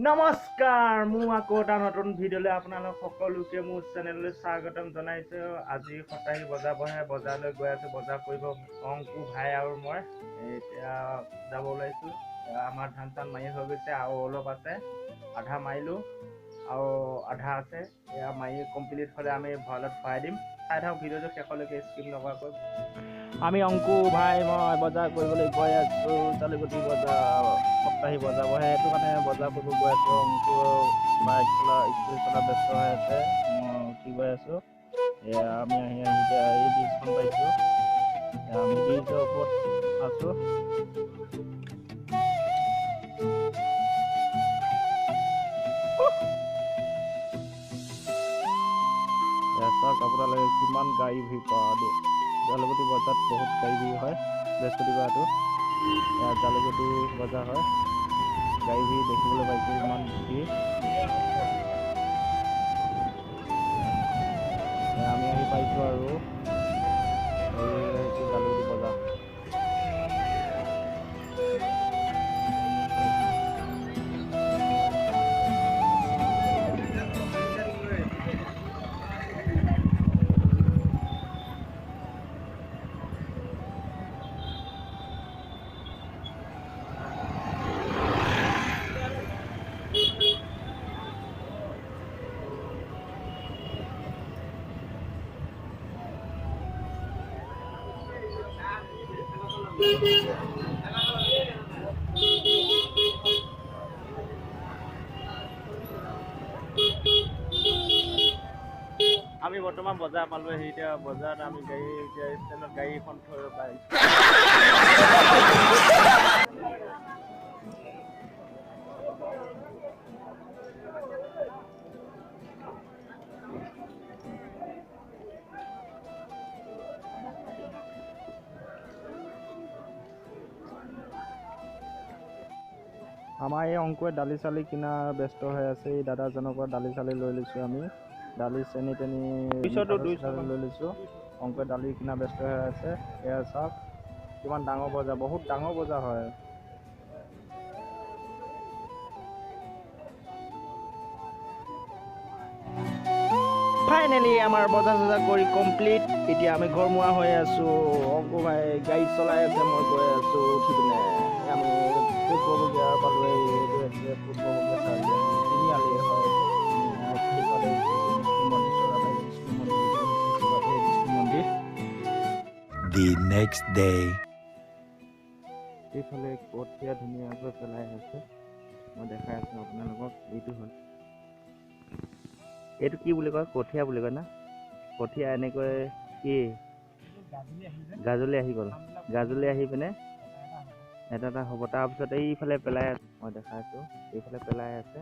নমস্কাৰ মোৰ আকৌ এটা নতুন ভিডিঅ'লৈ আপোনালোক সকলোকে মোৰ চেনেললৈ স্বাগতম জনাইছোঁ। আজি সপ্তাহী বজাৰ বহে, বজাৰলৈ গৈ আছোঁ। বজাৰ কৰিব অংকু ভাই আৰু মই এতিয়া যাব ওলাইছোঁ। আমাৰ ধান চান মাৰি হৈ গৈছে আৰু অলপ আছে, আধা মাৰিলোঁ আৰু আধা আছে। এয়া মাৰি কমপ্লিট হ'লে আমি ভঁৰালত ভৰাই দিম। চাই থাকক ভিডিঅ'টো শেষলৈকে স্কিপ নকৰাকৈ। আমি অংকু ভাই মই বজাৰ কৰিবলৈ গৈ আছোঁ। জালুকুটি বজাৰ সপ্তাহী বজাৰ বহে, সেইটো কাৰণে বজাৰ কৰিব গৈ আছোঁ। অংকু বাইক চলা স্কুটি চলা ব্যস্ত হৈ আছে, মই উঠি গৈ আছোঁ। এয়া আমি আহি এতিয়া এই ব্ৰিজখন পাইছোঁ। আমি ব্ৰিজৰ ওপৰত আছোঁ। চাওক আপোনালোকে কিমান গাড়ী ভিৰ পায় দেই। জালুকুটি বজাৰত বহুত গাড়ী ভিৰ হয় বৃহস্পতিবাৰটো। এয়া জালুকুটি বজাৰ হয়, গাড়ী ভিৰ দেখিবলৈ পাইছোঁ, ইমান ভিৰ। আমি আহি পাইছোঁ আৰু এই হৈছে জালুকুটি বজাৰ। আমি বৰ্তমান বজাৰ পালোহি। এতিয়া বজাৰত আমি গাড়ী এতিয়া ষ্টেণ্ডত গাড়ীখন থৈ পাইছোঁ। আমাৰ এই অংকুৱে দালি চালি কিনাৰ ব্যস্ত হৈ আছে। এই দাদাজনৰ পৰা দালি চালি লৈ লৈছোঁ আমি। দালি চেনি তেনি লৈ লৈছোঁ। অংকুৱে দালি কিনা ব্যস্ত হৈ আছে। এয়া চাওক কিমান ডাঙৰ বজাৰ, বহুত ডাঙৰ বজাৰ হয়। ফাইনেলি আমাৰ বজাৰ চজাৰ কৰি কমপ্লিট। এতিয়া আমি ঘৰমুৱা হৈ আছোঁ। অংকু ভাই গাড়ী চলাই আছে, মই গৈ আছোঁ উঠি পিনে। আমি পূৰ্ববগীয়া পালোঁ। এইটো হৈছে পূৰ্ববগীয়া চাৰিআলি, তিনিআলি হয়। সেইফালে বিষ্ণু মন্দিৰ। The next day. এইফালে কঠীয়া ধুনীয়াকৈ পেলাই আছে, মই দেখাই আছোঁ আপোনালোকক। এইটো হ'ল, এইটো কি বুলি কয়? কঠীয়া বুলি কয় না? কঠীয়া এনেকৈ কি গাজলি আহি গ'ল, গাজলি আহি পিনে এটা এটা হ'ব। তাৰপিছত এইফালে পেলাই আছে, মই দেখাই আছোঁ। এইফালে পেলাই আছে,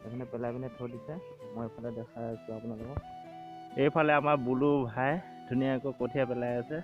এইফালে পেলাই পিনে থৈ দিছে, মই এইফালে দেখাই আছোঁ আপোনালোকক। এইফালে আমাৰ বুলু ভাই ধুনীয়াকৈ কঠীয়া পেলাই আছে।